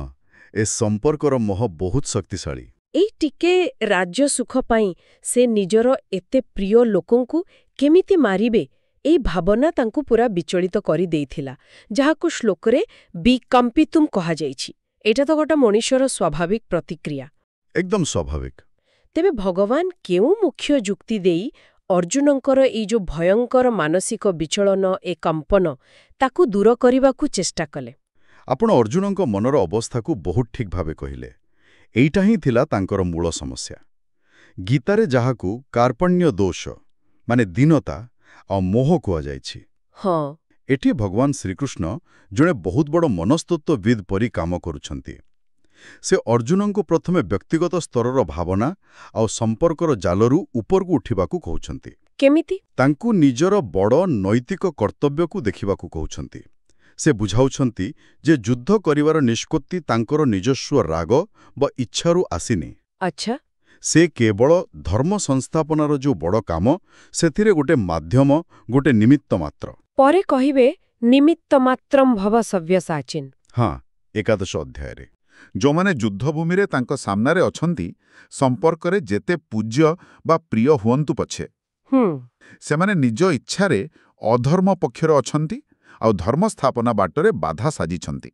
S2: ଏ ସମ୍ପର୍କର ମୋହ ବହୁତ ଶକ୍ତିଶାଳୀ।
S1: ଏଇ ଟିକେ ରାଜ୍ୟ ସୁଖ ପାଇଁ ସେ ନିଜର ଏତେ ପ୍ରିୟ ଲୋକଙ୍କୁ କେମିତି ମାରିବେ, ଏଇ ଭାବନା ତାଙ୍କୁ ପୁରା ବିଚଳିତ କରିଦେଇଥିଲା, ଯାହାକୁ ଶ୍ଲୋକରେ ବିକମ୍ପିତୁମ୍ କୁହାଯାଇଛି। ଏଇଟା ତ ଗୋଟେ ମଣିଷର ସ୍ୱାଭାବିକ ପ୍ରତିକ୍ରିୟା।
S2: ଏକଦମ ସ୍ୱାଭାବିକ।
S1: ତେବେ ଭଗବାନ କେଉଁ ମୁଖ୍ୟ ଯୁକ୍ତି ଦେଇ ଅର୍ଜୁନଙ୍କର ଏଇ ଯୋଉ ଭୟଙ୍କର ମାନସିକ ବିଚଳନ, ଏ କମ୍ପନ, ତାକୁ ଦୂର କରିବାକୁ ଚେଷ୍ଟା କଲେ?
S2: ଆପଣ ଅର୍ଜୁନଙ୍କ ମନର ଅବସ୍ଥାକୁ ବହୁତ ଠିକ୍ ଭାବେ କହିଲେ। ଏଇଟା ହିଁ ଥିଲା ତାଙ୍କର ମୂଳ ସମସ୍ୟା। ଗୀତାରେ ଯାହାକୁ କାର୍ପଣ୍ୟ ଦୋଷ ମାନେ ଦୀନତା ଆଉ ମୋହ କୁହାଯାଇଛି,
S1: ହଁ,
S2: ଏଠି ଭଗବାନ ଶ୍ରୀକୃଷ୍ଣ ଜଣେ ବହୁତ ବଡ଼ ମନସ୍ତତ୍ତ୍ୱବିଦ୍ ପରି କାମ କରୁଛନ୍ତି। ସେ ଅର୍ଜୁନଙ୍କୁ ପ୍ରଥମେ ବ୍ୟକ୍ତିଗତ ସ୍ତରର ଭାବନା ଆଉ ସମ୍ପର୍କର ଜାଲରୁ ଉପରକୁ ଉଠିବାକୁ କହୁଛନ୍ତି।
S1: କେମିତି?
S2: ତାଙ୍କୁ ନିଜର ବଡ଼ ନୈତିକ କର୍ତ୍ତବ୍ୟକୁ ଦେଖିବାକୁ କହୁଛନ୍ତି। ସେ ବୁଝାଉଛନ୍ତି ଯେ ଯୁଦ୍ଧ କରିବାର ନିଷ୍ପତ୍ତି ତାଙ୍କର ନିଜସ୍ୱ ରାଗ ବା ଇଚ୍ଛାରୁ ଆସିନି।
S1: ଆଚ୍ଛା।
S2: ସେ କେବଳ ଧର୍ମ ସଂସ୍ଥାପନାର ଯୋଉ ବଡ଼ କାମ, ସେଥିରେ ଗୋଟେ ମାଧ୍ୟମ, ଗୋଟେ ନିମିତ୍ତ ମାତ୍ର।
S1: ପରେ କହିବେ ନିମିତ୍ତ ମାତ୍ରମ୍ ଭବ ସବ୍ୟସାଚିନ୍।
S2: ହଁ, 11 ଅଧ୍ୟାୟରେ ଯେଉଁମାନେ ଯୁଦ୍ଧଭୂମିରେ ତାଙ୍କ ସାମ୍ନାରେ ଅଛନ୍ତି, ସମ୍ପର୍କରେ ଯେତେ ପୂଜ୍ୟ ବା ପ୍ରିୟ ହୁଅନ୍ତୁ ପଛେ, ସେମାନେ ନିଜ ଇଚ୍ଛାରେ ଅଧର୍ମ ପକ୍ଷରେ ଅଛନ୍ତି ଆଉ ଧର୍ମ ସ୍ଥାପନା ବାଟରେ ବାଧା ସାଜିଛନ୍ତି।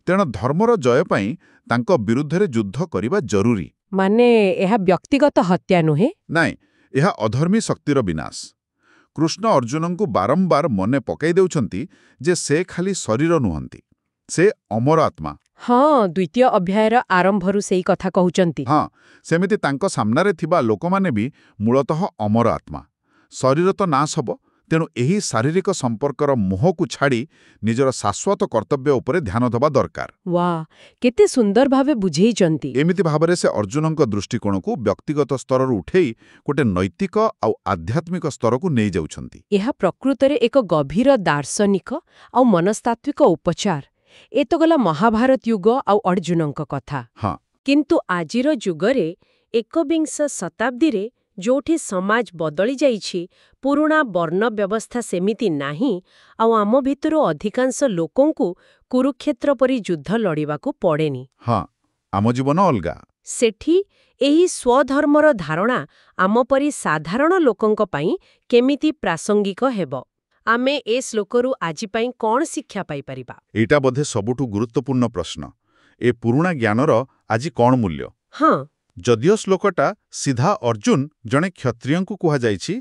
S2: ତେଣୁ ଧର୍ମର ଜୟ ପାଇଁ ତାଙ୍କ ବିରୁଦ୍ଧରେ ଯୁଦ୍ଧ କରିବା ଜରୁରୀ।
S1: ମାନେ ଏହା ବ୍ୟକ୍ତିଗତ ହତ୍ୟା ନୁହେଁ?
S2: ନାଇଁ, ଏହା ଅଧର୍ମୀ ଶକ୍ତିର ବିନାଶ। କୃଷ୍ଣ ଅର୍ଜୁନଙ୍କୁ ବାରମ୍ବାର ମନେ ପକାଇ ଦେଉଛନ୍ତି ଯେ ସେ ଖାଲି ଶରୀର ନୁହନ୍ତି, ସେ ଅମର ଆତ୍ମା।
S1: ହଁ, ଦ୍ୱିତୀୟ ଅଧ୍ୟାୟର ଆରମ୍ଭରୁ ସେଇ କଥା କହୁଛନ୍ତି।
S2: ହଁ, ସେମିତି ତାଙ୍କ ସାମ୍ନାରେ ଥିବା ଲୋକମାନେ ବି ମୂଳତଃ ଅମର ଆତ୍ମା। ଶରୀର ତ ନାଶ ହେବ, ତେଣୁ ଏହି ଶାରୀରିକ ସମ୍ପର୍କର ମୋହକୁ ଛାଡ଼ି ନିଜର ଶାଶ୍ୱତ କର୍ତ୍ତବ୍ୟ ଉପରେ ଧ୍ୟାନ ଦେବା ଦରକାର।
S1: ୱାଃ, କେତେ ସୁନ୍ଦର ଭାବେ ବୁଝେଇଛନ୍ତି।
S2: ଏମିତି ଭାବରେ ସେ ଅର୍ଜୁନଙ୍କ ଦୃଷ୍ଟିକୋଣକୁ ବ୍ୟକ୍ତିଗତ ସ୍ତରରୁ ଉଠେଇ ଗୋଟେ ନୈତିକ ଆଉ ଆଧ୍ୟାତ୍ମିକ ସ୍ତରକୁ ନେଇଯାଉଛନ୍ତି।
S1: ଏହା ପ୍ରକୃତରେ ଏକ ଗଭୀର ଦାର୍ଶନିକ ଆଉ ମନସ୍ତାତ୍ତ୍ୱିକ ଉପଚାର। ଏ ତ ଗଲା ମହାଭାରତ ଯୁଗ ଆଉ ଅର୍ଜୁନଙ୍କ କଥା।
S2: ହଁ,
S1: କିନ୍ତୁ ଆଜିର ଯୁଗରେ, ଏକବିଂଶ ଶତାବ୍ଦୀରେ, ଯୋଉଠି ସମାଜ ବଦଳି ଯାଇଛି, ପୁରୁଣା ବର୍ଣ୍ଣ ବ୍ୟବସ୍ଥା ସେମିତି ନାହିଁ, ଆଉ ଆମ ଭିତରୁ ଅଧିକାଂଶ ଲୋକଙ୍କୁ କୁରୁକ୍ଷେତ୍ର ପରି ଯୁଦ୍ଧ ଲଢ଼ିବାକୁ ପଡ଼େନି।
S2: ହଁ, ଆମ ଜୀବନ ଅଲଗା।
S1: ସେଠି ଏହି ସ୍ୱଧର୍ମର ଧାରଣା ଆମ ପରି ସାଧାରଣ ଲୋକଙ୍କ ପାଇଁ କେମିତି ପ୍ରାସଙ୍ଗିକ ହେବ? ଆମେ ଏ ଶ୍ଲୋକରୁ ଆଜି ପାଇଁ କ'ଣ ଶିକ୍ଷା ପାଇପାରିବା?
S2: ଏଇଟା ବୋଧେ ସବୁଠୁ ଗୁରୁତ୍ୱପୂର୍ଣ୍ଣ ପ୍ରଶ୍ନ। ଏ ପୁରୁଣା ଜ୍ଞାନର ଆଜି କ'ଣ ମୂଲ୍ୟ?
S1: ହଁ,
S2: ଯଦିଓ ଶ୍ଲୋକଟା ସିଧା ଅର୍ଜୁନ ଜଣେ କ୍ଷତ୍ରିୟଙ୍କୁ କୁହାଯାଇଛି,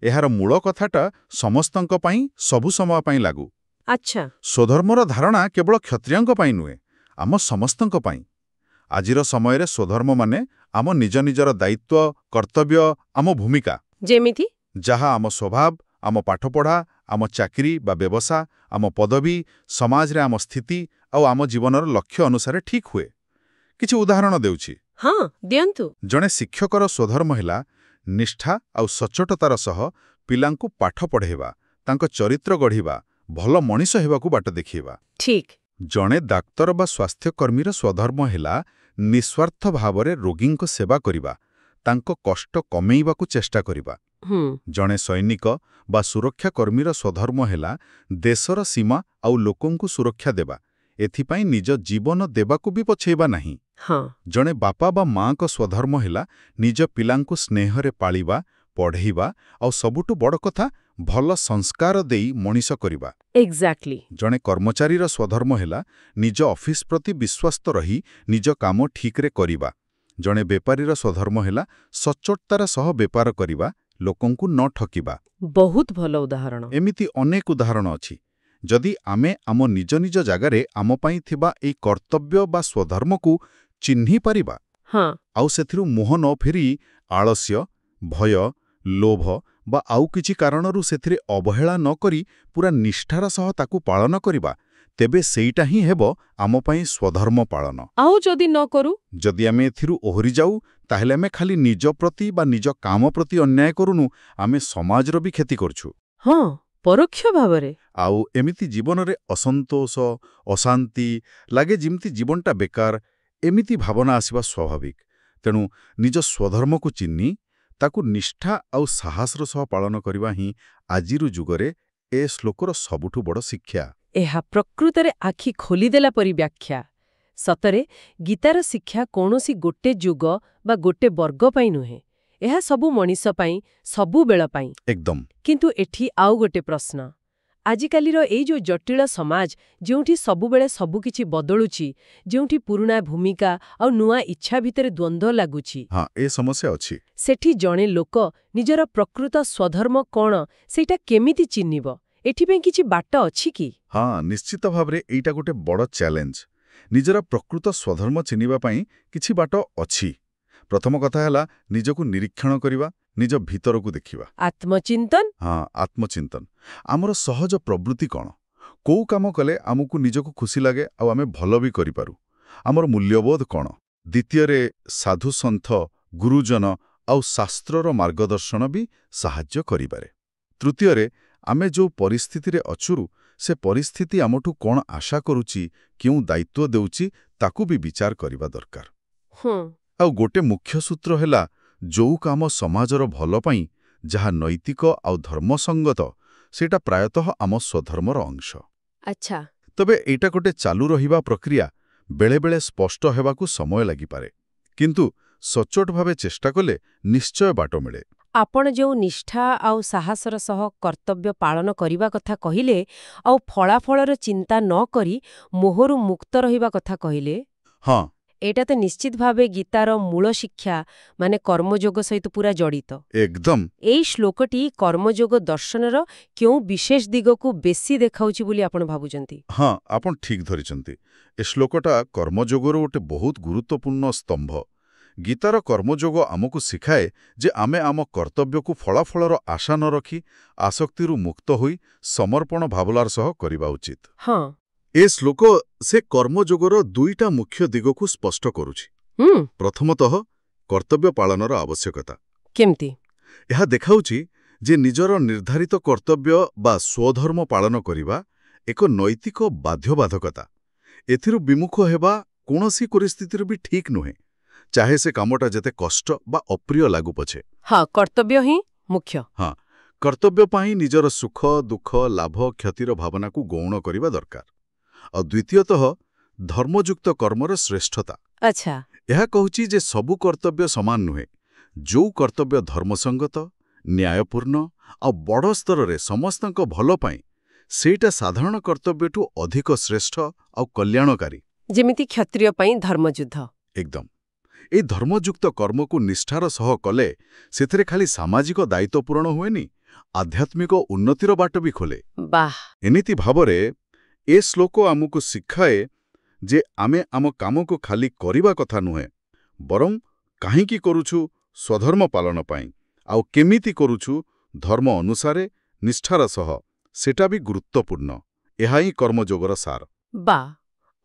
S2: ଏହାର ମୂଳ କଥାଟା ସମସ୍ତଙ୍କ ପାଇଁ, ସବୁ ସମୟ ପାଇଁ ଲାଗୁ।
S1: ଆଚ୍ଛା।
S2: ସ୍ୱଧର୍ମର ଧାରଣା କେବଳ କ୍ଷତ୍ରିୟଙ୍କ ପାଇଁ ନୁହେଁ, ଆମ ସମସ୍ତଙ୍କ ପାଇଁ। ଆଜିର ସମୟରେ ସ୍ୱଧର୍ମ ମାନେ ଆମ ନିଜ ନିଜର ଦାୟିତ୍ୱ, କର୍ତ୍ତବ୍ୟ, ଆମ ଭୂମିକା।
S1: ଯେମିତି?
S2: ଯାହା ଆମ ସ୍ୱଭାବ, ଆମ ପାଠପଢ଼ା, ଆମ ଚାକିରି ବା ବ୍ୟବସାୟ, ଆମ ପଦବୀ, ସମାଜରେ ଆମ ସ୍ଥିତି ଆଉ ଆମ ଜୀବନର ଲକ୍ଷ୍ୟ ଅନୁସାରେ ଠିକ୍ ହୁଏ। କିଛି ଉଦାହରଣ ଦେଉଛି।
S1: ହଁ, ଦିଅନ୍ତୁ।
S2: ଜଣେ ଶିକ୍ଷକର ସ୍ୱଧର୍ମ ହେଲା ନିଷ୍ଠା ଆଉ ସଚ୍ଚୋଟତାର ସହ ପିଲାଙ୍କୁ ପାଠ ପଢ଼ାଇବା, ତାଙ୍କ ଚରିତ୍ର ଗଢ଼ିବା, ଭଲ ମଣିଷ ହେବାକୁ ବାଟ ଦେଖାଇବା।
S1: ଠିକ୍।
S2: ଜଣେ ଡାକ୍ତର ବା ସ୍ୱାସ୍ଥ୍ୟକର୍ମୀର ସ୍ୱଧର୍ମ ହେଲା ନିଃସ୍ୱାର୍ଥ ଭାବରେ ରୋଗୀଙ୍କ ସେବା କରିବା, ତାଙ୍କ କଷ୍ଟ କମେଇବାକୁ ଚେଷ୍ଟା କରିବା। ଜଣେ ସୈନିକ ବା ସୁରକ୍ଷାକର୍ମୀର ସ୍ୱଧର୍ମ ହେଲା ଦେଶର ସୀମା ଆଉ ଲୋକଙ୍କୁ ସୁରକ୍ଷା ଦେବା। ଏଥିପାଇଁ ନିଜ ଜୀବନ ଦେବାକୁ ବି ପଛେଇବା ନାହିଁ। ଜଣେ ବାପା ବା ମାଙ୍କ ସ୍ୱଧର୍ମ ହେଲା ନିଜ ପିଲାଙ୍କୁ ସ୍ନେହରେ ପାଳିବା, ପଢ଼େଇବା ଆଉ ସବୁଠୁ ବଡ଼ କଥା ଭଲ ସଂସ୍କାର ଦେଇ ମଣିଷ କରିବା।
S1: ଏକ୍ଜାକ୍ଟଲି।
S2: ଜଣେ କର୍ମଚାରୀର ସ୍ୱଧର୍ମ ହେଲା ନିଜ ଅଫିସ ପ୍ରତି ବିଶ୍ୱସ୍ତ ରହି ନିଜ କାମ ଠିକରେ କରିବା। ଜଣେ ବେପାରୀର ସ୍ୱଧର୍ମ ହେଲା ସଚ୍ଚୋଟତାର ସହ ବେପାର କରିବା, ଲୋକଙ୍କୁ ନ ଠକିବା।
S1: ବହୁତ ଭଲ ଉଦାହରଣ।
S2: ଏମିତି ଅନେକ ଉଦାହରଣ ଅଛି। ଯଦି ଆମେ ଆମ ନିଜ ନିଜ ଜାଗାରେ ଆମ ପାଇଁ ଥିବା ଏଇ କର୍ତ୍ତବ୍ୟ ବା ସ୍ୱଧର୍ମକୁ ଚିହ୍ନି ପାରିବା, ଆଉ ସେଥିରୁ ମୁହଁ ନ ଫେରି ଆଳସ୍ୟ, ଭୟ, ଲୋଭ ବା ଆଉ କିଛି କାରଣରୁ ସେଥିରେ ଅବହେଳା ନ କରି ପୁରା ନିଷ୍ଠାର ସହ ତାକୁ ପାଳନ କରିବା, ତେବେ ସେଇଟା ହିଁ ହେବ ଆମ ପାଇଁ ସ୍ୱଧର୍ମ ପାଳନ।
S1: ଆଉ ଯଦି ନ କରୁ?
S2: ଯଦି ଆମେ ଏଥିରୁ ଓହରି ଯାଉ, ତାହେଲେ ଆମେ ଖାଲି ନିଜ ପ୍ରତି ବା ନିଜ କାମ ପ୍ରତି ଅନ୍ୟାୟ କରୁନୁ, ଆମେ ସମାଜର ବି କ୍ଷତି କରୁଛୁ।
S1: ହଁ, ପରୋକ୍ଷ ଭାବରେ।
S2: ଆଉ ଏମିତି ଜୀବନରେ ଅସନ୍ତୋଷ, ଅଶାନ୍ତି ଲାଗେ, ଯେମିତି ଜୀବନଟା ବେକାର, ଏମିତି ଭାବନା ଆସିବା ସ୍ୱାଭାବିକ। ତେଣୁ ନିଜ ସ୍ୱଧର୍ମକୁ ଚିହ୍ନି ତାକୁ ନିଷ୍ଠା ଆଉ ସାହସର ସହ ପାଳନ କରିବା ହିଁ ଆଜିର ଯୁଗରେ ଏ ଶ୍ଲୋକର ସବୁଠୁ ବଡ଼ ଶିକ୍ଷା।
S1: ଏହା ପ୍ରକୃତରେ ଆଖି ଖୋଲିଦେଲା ପରି ବ୍ୟାଖ୍ୟା। ସତରେ ଗୀତାର ଶିକ୍ଷା କୌଣସି ଗୋଟେ ଯୁଗ ବା ଗୋଟେ ବର୍ଗ ପାଇଁ ନୁହେଁ। ଏହା ସବୁ ମଣିଷ ପାଇଁ, ସବୁବେଳ ପାଇଁ।
S2: ଏକଦମ।
S1: କିନ୍ତୁ ଏଠି ଆଉ ଗୋଟେ ପ୍ରଶ୍ନ। ଆଜିକାଲିର ଏଇ ଯୋଉ ଜଟିଳ ସମାଜ, ଯେଉଁଠି ସବୁବେଳେ ସବୁକିଛି ବଦଳୁଛି, ଯେଉଁଠି ପୁରୁଣା ଭୂମିକା ଆଉ ନୂଆ ଇଚ୍ଛା ଭିତରେ ଦ୍ୱନ୍ଦ୍ୱ ଲାଗୁଛି,
S2: ହଁ, ଏ ସମସ୍ୟା ଅଛି।
S1: ସେଠି ଜଣେ ଲୋକ ନିଜର ପ୍ରକୃତ ସ୍ୱଧର୍ମ କ'ଣ ସେଇଟା କେମିତି ଚିହ୍ନିବ? ଏଥିପାଇଁ କିଛି ବାଟ ଅଛି କି?
S2: ହଁ, ନିଶ୍ଚିତ ଭାବରେ ଏଇଟା ଗୋଟେ ବଡ଼ ଚ୍ୟାଲେଞ୍ଜ। ନିଜର ପ୍ରକୃତ ସ୍ୱଧର୍ମ ଚିହ୍ନିବା ପାଇଁ କିଛି ବାଟ ଅଛି। ପ୍ରଥମ କଥା ହେଲା ନିଜକୁ ନିରୀକ୍ଷଣ କରିବା, ନିଜ ଭିତରକୁ ଦେଖିବା।
S1: ଆତ୍ମଚିନ୍ତନ?
S2: ହଁ, ଆତ୍ମଚିନ୍ତନ। ଆମର ସହଜ ପ୍ରବୃତ୍ତି କ'ଣ? କୋଉ କାମ କଲେ ଆମକୁ ନିଜକୁ ଖୁସି ଲାଗେ ଆଉ ଆମେ ଭଲ ବି କରିପାରୁ? ଆମର ମୂଲ୍ୟବୋଧ କ'ଣ? ଦ୍ୱିତୀୟରେ, ସାଧୁସନ୍ଥ, ଗୁରୁଜନ ଆଉ ଶାସ୍ତ୍ରର ମାର୍ଗଦର୍ଶନ ବି ସାହାଯ୍ୟ କରିପାରେ। ତୃତୀୟରେ, ଆମେ ଯୋଉ ପରିସ୍ଥିତିରେ ଅଛୁ, ସେ ପରିସ୍ଥିତି ଆମଠୁ କ'ଣ ଆଶା କରୁଛି, କେଉଁ ଦାୟିତ୍ୱ ଦେଉଛି, ତାକୁ ବି ବିଚାର କରିବା ଦରକାର। ଆଉ ଗୋଟେ ମୁଖ୍ୟ ସୂତ୍ର ହେଲା, ଯୋଉ କାମ ସମାଜର ଭଲ ପାଇଁ, ଯାହା ନୈତିକ ଆଉ ଧର୍ମସଙ୍ଗତ, ସେଇଟା ପ୍ରାୟତଃ ଆମ ସ୍ୱଧର୍ମର ଅଂଶ।
S1: ଆଚ୍ଛା।
S2: ତେବେ ଏଇଟା ଗୋଟେ ଚାଲୁ ରହିବା ପ୍ରକ୍ରିୟା। ବେଳେବେଳେ ସ୍ପଷ୍ଟ ହେବାକୁ ସମୟ ଲାଗିପାରେ, କିନ୍ତୁ ସଚ୍ଚୋଟ ଭାବେ ଚେଷ୍ଟା କଲେ ନିଶ୍ଚୟ ବାଟ ମିଳେ।
S1: ଆପଣ ଯେଉଁ ନିଷ୍ଠା ଆଉ ସାହସର ସହ କର୍ତ୍ତବ୍ୟ ପାଳନ କରିବା କଥା କହିଲେ, ଆଉ ଫଳାଫଳର ଚିନ୍ତା ନ କରି ମୋହରୁ ମୁକ୍ତ ରହିବା କଥା କହିଲେ,
S2: ହଁ,
S1: ଏଇଟା ତ ନିଶ୍ଚିତ ଭାବେ ଗୀତାର ମୂଳ ଶିକ୍ଷା, ମାନେ କର୍ମଯୋଗ ସହିତ ପୁରା ଜଡ଼ିତ।
S2: ଏକଦମ।
S1: ଏଇ ଶ୍ଲୋକଟି କର୍ମଯୋଗ ଦର୍ଶନର କେଉଁ ବିଶେଷ ଦିଗକୁ ବେଶୀ ଦେଖାଉଛି ବୋଲି ଆପଣ ଭାବୁଛନ୍ତି?
S2: ହଁ, ଆପଣ ଠିକ୍ ଧରିଛନ୍ତି। ଏ ଶ୍ଲୋକଟା କର୍ମଯୋଗର ଗୋଟେ ବହୁତ ଗୁରୁତ୍ୱପୂର୍ଣ୍ଣ ସ୍ତମ୍ଭ। ଗୀତାର କର୍ମଯୋଗ ଆମକୁ ଶିଖାଏ ଯେ ଆମେ ଆମ କର୍ତ୍ତବ୍ୟକୁ ଫଳାଫଳର ଆଶା ନ ରଖି, ଆସକ୍ତିରୁ ମୁକ୍ତ ହୋଇ ସମର୍ପଣ ଭାବନାର ସହ କରିବା ଉଚିତ।
S1: ହଁ।
S2: ଏ ଶ୍ଲୋକ ସେ କର୍ମଯୋଗର ଦୁଇଟା ମୁଖ୍ୟ ଦିଗକୁ ସ୍ପଷ୍ଟ କରୁଛି। ପ୍ରଥମତଃ, କର୍ତ୍ତବ୍ୟ ପାଳନର ଆବଶ୍ୟକତା।
S1: କେମିତି?
S2: ଏହା ଦେଖାଉଛି ଯେ ନିଜର ନିର୍ଦ୍ଧାରିତ କର୍ତ୍ତବ୍ୟ ବା ସ୍ୱଧର୍ମ ପାଳନ କରିବା ଏକ ନୈତିକ ବାଧ୍ୟବାଧକତା। ଏଥିରୁ ବିମୁଖ ହେବା କୌଣସି ପରିସ୍ଥିତିରେ ବି ଠିକ୍ ନୁହେଁ, ଚାହେ ସେ କାମଟା ଯେତେ କଷ୍ଟ ବା ଅପ୍ରିୟ ଲାଗୁ ପଛେ।
S1: ହଁ, କର୍ତ୍ତବ୍ୟ ହିଁ ମୁଖ୍ୟ।
S2: ହଁ, କର୍ତ୍ତବ୍ୟ ପାଇଁ ନିଜର ସୁଖ, ଦୁଃଖ, ଲାଭ, କ୍ଷତିର ଭାବନାକୁ ଗୌଣ କରିବା ଦରକାର। ଆଉ ଦ୍ୱିତୀୟତଃ, ଧର୍ମଯୁକ୍ତ କର୍ମର ଶ୍ରେଷ୍ଠତା।
S1: ଆଚ୍ଛା।
S2: ଏହା କହୁଛି ଯେ ସବୁ କର୍ତ୍ତବ୍ୟ ସମାନ ନୁହେଁ। ଯୋଉ କର୍ତ୍ତବ୍ୟ ଧର୍ମସଙ୍ଗତ, ନ୍ୟାୟପୂର୍ଣ୍ଣ ଆଉ ବଡ଼ ସ୍ତରରେ ସମସ୍ତଙ୍କ ଭଲ ପାଇଁ, ସେଇଟା ସାଧାରଣ କର୍ତ୍ତବ୍ୟଠୁ ଅଧିକ ଶ୍ରେଷ୍ଠ ଆଉ କଲ୍ୟାଣକାରୀ।
S1: ଯେମିତି କ୍ଷତ୍ରିୟ ପାଇଁ ଧର୍ମଯୁଦ୍ଧ।
S2: ଏକଦମ। এই ଧର୍ମଯୁକ୍ତ କର୍ମକୁ ନିଷ୍ଠାର ସହ କଲେ ସେଥିରେ ଖାଲି ସାମାଜିକ ଦାୟିତ୍ୱ ପୂରଣ ହୁଏନି, ଆଧ୍ୟାତ୍ମିକ ଉନ୍ନତିର ବାଟ ବି ଖୋଲେ।
S1: ବାଃ।
S2: ଏମିତି ଭାବରେ ଏ ଶ୍ଲୋକ ଆମକୁ ଶିଖାଏ ଯେ ଆମେ ଆମ କାମକୁ ଖାଲି କରିବା କଥା ନୁହେଁ, ବରଂ କାହିଁକି କରୁଛୁ ସ୍ୱଧର୍ମ ପାଳନ ପାଇଁ, ଆଉ କେମିତି କରୁଛୁ ଧର୍ମ ଅନୁସାରେ ନିଷ୍ଠାର ସହ, ସେଟା ବି ଗୁରୁତ୍ୱପୂର୍ଣ୍ଣ। ଏହା ହିଁ କର୍ମଯୋଗର ସାର।
S1: ବାଃ,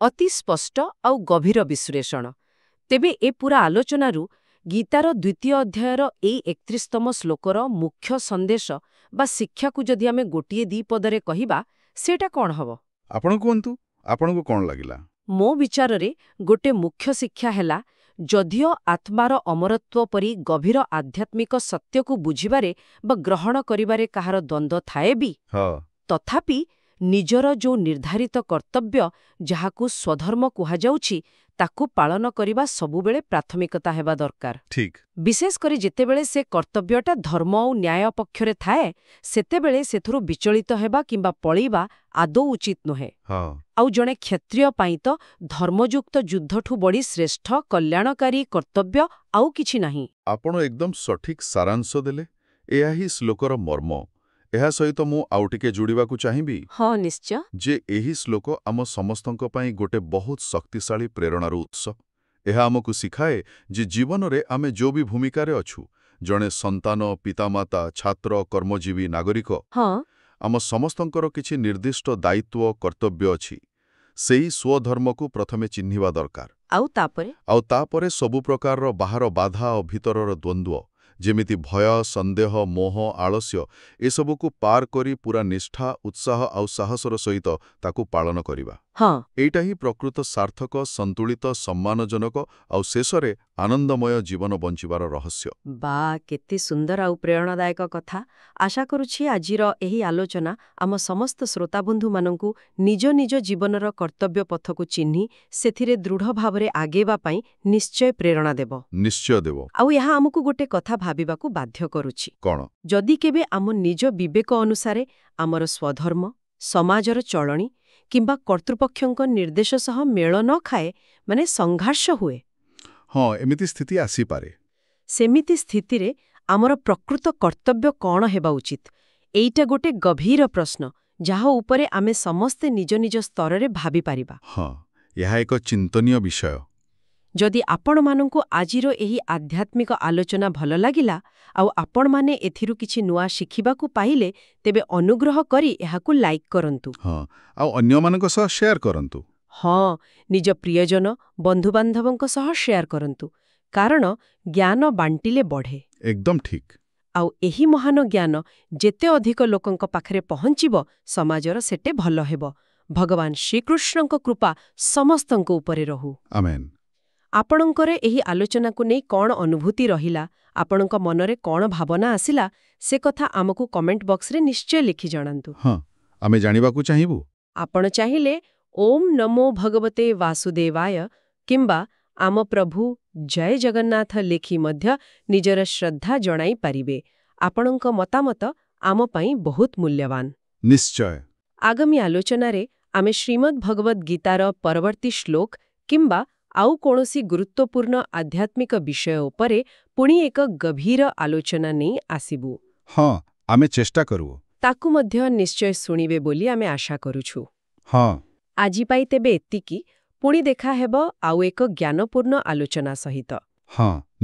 S1: ଅତି ସ୍ପଷ୍ଟ ଆଉ ଗଭୀର ବିଶ୍ଳେଷଣ। ତେବେ ଏ ପୁରା ଆଲୋଚନାରୁ ଗୀତାର 2ୟ ଅଧ୍ୟାୟର ଏଇ 31ତମ ଶ୍ଲୋକର ମୁଖ୍ୟ ସନ୍ଦେଶ ବା ଶିକ୍ଷାକୁ ଯଦି ଆମେ ଗୋଟିଏ 2 ପଦରେ କହିବା, ସେଇଟା କ'ଣ ହବ?
S2: ଆପଣ କୁହନ୍ତୁ, ଆପଣଙ୍କୁ କ'ଣ ଲାଗିଲା?
S1: ମୋ ବିଚାରରେ ଗୋଟେ ମୁଖ୍ୟ ଶିକ୍ଷା ହେଲା, ଯଦିଓ ଆତ୍ମାର ଅମରତ୍ୱ ପରି ଗଭୀର ଆଧ୍ୟାତ୍ମିକ ସତ୍ୟକୁ ବୁଝିବାରେ ବା ଗ୍ରହଣ କରିବାରେ କାହାର ଦ୍ୱନ୍ଦ୍ୱ ଥାଏ ବି, ତଥାପି ନିଜର ଯେଉଁ ନିର୍ଦ୍ଧାରିତ କର୍ତ୍ତବ୍ୟ, ଯାହାକୁ ସ୍ୱଧର୍ମ କୁହାଯାଉଛି, ତାକୁ ପାଳନ କରିବା ସବୁବେଳେ ପ୍ରାଥମିକତା ହେବା ଦରକାର।
S2: ଠିକ୍।
S1: ବିଶେଷ କରି ଯେତେବେଳେ ସେ କର୍ତ୍ତବ୍ୟଟା ଧର୍ମ ଆଉ ନ୍ୟାୟ ପକ୍ଷରେ ଥାଏ, ସେତେବେଳେ ସେଥିରୁ ବିଚଳିତ ହେବା କିମ୍ବା ପଳେଇବା ଆଦୌ ଉଚିତ ନୁହେଁ। ଆଉ ଜଣେ କ୍ଷତ୍ରିୟ ପାଇଁ ତ ଧର୍ମଯୁକ୍ତ ଯୁଦ୍ଧଠୁ ବଳି ଶ୍ରେଷ୍ଠ କଲ୍ୟାଣକାରୀ କର୍ତ୍ତବ୍ୟ ଆଉ କିଛି ନାହିଁ।
S2: ଆପଣ ଏକଦମ ସଠିକ୍ ସାରାଂଶ ଦେଲେ। ଏହା ହିଁ ଶ୍ଲୋକର ମର୍ମ। ଏହା ସହିତ ମୁଁ ଆଉ ଟିକେ ଯୋଡ଼ିବାକୁ ଚାହିଁବି
S1: ନିଶ୍ଚୟ
S2: ଯେ ଏହି ଶ୍ଲୋକ ଆମ ସମସ୍ତଙ୍କ ପାଇଁ ଗୋଟେ ବହୁତ ଶକ୍ତିଶାଳୀ ପ୍ରେରଣାର ଉତ୍ସ। ଏହା ଆମକୁ ଶିଖାଏ ଯେ ଜୀବନରେ ଆମେ ଯୋଉ ବି ଭୂମିକାରେ ଅଛୁ, ଜଣେ ସନ୍ତାନ, ପିତାମାତା, ଛାତ୍ର, କର୍ମଜୀବୀ, ନାଗରିକ, ଆମ ସମସ୍ତଙ୍କର କିଛି ନିର୍ଦ୍ଦିଷ୍ଟ ଦାୟିତ୍ୱ, କର୍ତ୍ତବ୍ୟ ଅଛି। ସେଇ ସ୍ୱଧର୍ମକୁ ପ୍ରଥମେ ଚିହ୍ନିବା ଦରକାର। ଆଉ ତାପରେ ସବୁ ପ୍ରକାରର ବାହାର ବାଧା ଓ ଭିତରର ଦ୍ୱନ୍ଦ୍ୱ, ଯେମିତି ଭୟ, ସନ୍ଦେହ, ମୋହ, ଆଳସ୍ୟ, ଏସବୁକୁ ପାର କରି ପୁରା ନିଷ୍ଠା, ଉତ୍ସାହ ଆଉ ସାହସର ସହିତ ତାକୁ ପାଳନ କରିବା। ଏଇଟା ହିଁ ପ୍ରକୃତ ସାର୍ଥକ, ସନ୍ତୁଳିତ, ସମ୍ମାନଜନକ ଆଉ ଶେଷରେ ଆନନ୍ଦମୟ ଜୀବନ ବଞ୍ଚିବାର ରହସ୍ୟ।
S1: କେତେ ସୁନ୍ଦର ଆଉ ପ୍ରେରଣାଦାୟକ କଥା। ଆଶା କରୁଛି ଆଜିର ଏହି ଆଲୋଚନା ଆମ ସମସ୍ତ ଶ୍ରୋତାବନ୍ଧୁମାନଙ୍କୁ ନିଜ ନିଜ ଜୀବନର କର୍ତ୍ତବ୍ୟ ପଥକୁ ଚିହ୍ନି ସେଥିରେ ଦୃଢ଼ ଭାବରେ ଆଗେଇବା ପାଇଁ ନିଶ୍ଚୟ ପ୍ରେରଣା ଦେବ।
S2: ନିଶ୍ଚୟ ଦେବ।
S1: ଆଉ ଏହା ଆମକୁ ଗୋଟେ କଥା ଭାବିବାକୁ ବାଧ୍ୟ କରୁଛି।
S2: କ'ଣ?
S1: ଯଦି କେବେ ଆମ ନିଜ ବିବେକ ଅନୁସାରେ ଆମର ସ୍ୱଧର୍ମ, ସମାଜର ଚଳଣି କିମ୍ବା କର୍ତ୍ତୃପକ୍ଷଙ୍କ ନିର୍ଦ୍ଦେଶ ସହ ମେଳ ନ ଖାଏ, ମାନେ ସଂଘର୍ଷ ହୁଏ,
S2: ଏମିତି ସ୍ଥିତି ଆସିପାରେ।
S1: ସେମିତି ସ୍ଥିତିରେ ଆମର ପ୍ରକୃତ କର୍ତ୍ତବ୍ୟ କ'ଣ ହେବା ଉଚିତ? ଏଇଟା ଗୋଟେ ଗଭୀର ପ୍ରଶ୍ନ, ଯାହା ଉପରେ ଆମେ ସମସ୍ତେ ନିଜ ନିଜ ସ୍ତରରେ ଭାବିପାରିବା।
S2: ଏହା ଏକ ଚିନ୍ତନୀୟ ବିଷୟ।
S1: ଯଦି ଆପଣମାନଙ୍କୁ ଆଜିର ଏହି ଆଧ୍ୟାତ୍ମିକ ଆଲୋଚନା ଭଲ ଲାଗିଲା ଆଉ ଆପଣମାନେ ଏଥିରୁ କିଛି ନୂଆ ଶିଖିବାକୁ ପାଇଲେ, ତେବେ ଅନୁଗ୍ରହ କରି ଏହାକୁ ଲାଇକ୍ କରନ୍ତୁ।
S2: ଆଉ ଅନ୍ୟମାନଙ୍କ ସହ ସେୟାର କରନ୍ତୁ।
S1: ନିଜ ପ୍ରିୟଜନ, ବନ୍ଧୁବାନ୍ଧବଙ୍କ ସହ ସେୟାର କରନ୍ତୁ। କାରଣ ଜ୍ଞାନ ବାଣ୍ଟିଲେ ବଢ଼େ।
S2: ଏକଦମ ଠିକ୍।
S1: ଆଉ ଏହି ମହାନ ଜ୍ଞାନ ଯେତେ ଅଧିକ ଲୋକଙ୍କ ପାଖରେ ପହଞ୍ଚିବ, ସମାଜର ସେତେ ଭଲ ହେବ। ଭଗବାନ ଶ୍ରୀକୃଷ୍ଣଙ୍କ କୃପା ସମସ୍ତଙ୍କ ଉପରେ ରହୁ।
S2: ଆମେନ୍।
S1: ଆପଣଙ୍କର ଏହି ଆଲୋଚନାକୁ ନେଇ କ'ଣ ଅନୁଭୂତି ରହିଲା, ଆପଣଙ୍କ ମନରେ କ'ଣ ଭାବନା ଆସିଲା, ସେ କଥା ଆମକୁ କମେଣ୍ଟ ବକ୍ସରେ ନିଶ୍ଚୟ ଲେଖି ଜଣାନ୍ତୁ।
S2: ଆମେ ଜାଣିବାକୁ ଚାହିଁବୁ।
S1: ଆପଣ ଚାହିଁଲେ ଓମ୍ ନମୋ ଭଗବତେ ବାସୁଦେବାୟ କିମ୍ବା ଆମ ପ୍ରଭୁ ଜୟ ଜଗନ୍ନାଥ ଲେଖି ମଧ୍ୟ ନିଜର ଶ୍ରଦ୍ଧା ଜଣାଇ ପାରିବେ। ଆପଣଙ୍କ ମତାମତ ଆମ ପାଇଁ ବହୁତ ମୂଲ୍ୟବାନ।
S2: ନିଶ୍ଚୟ।
S1: ଆଗାମୀ ଆଲୋଚନାରେ ଆମେ ଶ୍ରୀମଦ୍ ଭଗବଦ୍ ଗୀତାର ପରବର୍ତ୍ତୀ ଶ୍ଲୋକ କିମ୍ବା ଆଉ କୌଣସି ଗୁରୁତ୍ୱପୂର୍ଣ୍ଣ ଆଧ୍ୟାତ୍ମିକ ବିଷୟ ଉପରେ ପୁଣି ଏକ ଗଭୀର ଆଲୋଚନା ନେଇ ଆସିବୁ।
S2: ଆମେ ଚେଷ୍ଟା କରୁ।
S1: ତାକୁ ମଧ୍ୟ ନିଶ୍ଚୟ ଶୁଣିବେ ବୋଲି ଆମେ ଆଶା କରୁଛୁ। ଆଜି ପାଇଁ ତେବେ ଏତିକି। ପୁଣି ଦେଖା ହେବ ଆଉ ଏକ ଜ୍ଞାନପୂର୍ଣ୍ଣ ଆଲୋଚନା ସହିତ।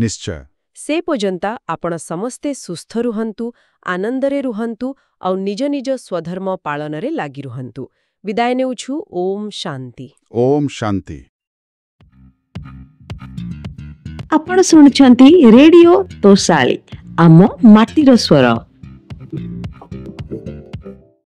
S2: ନିଶ୍ଚୟ।
S1: ସେ ପର୍ଯ୍ୟନ୍ତ ଆପଣ ସମସ୍ତେ ସୁସ୍ଥ ରୁହନ୍ତୁ, ଆନନ୍ଦରେ ରୁହନ୍ତୁ ଆଉ ନିଜ ନିଜ ସ୍ୱଧର୍ମ ପାଳନରେ ଲାଗି ରୁହନ୍ତୁ। ବିଦାୟ ନେଉଛୁ। ଓମ୍ ଶାନ୍ତି।
S2: ଓମ୍ ଶାନ୍ତି।
S3: ଆପଣ ଶୁଣୁଛନ୍ତି ରେଡିଓ ତୋଷାଳୀ, ଆମ ମାଟିର ସ୍ୱର।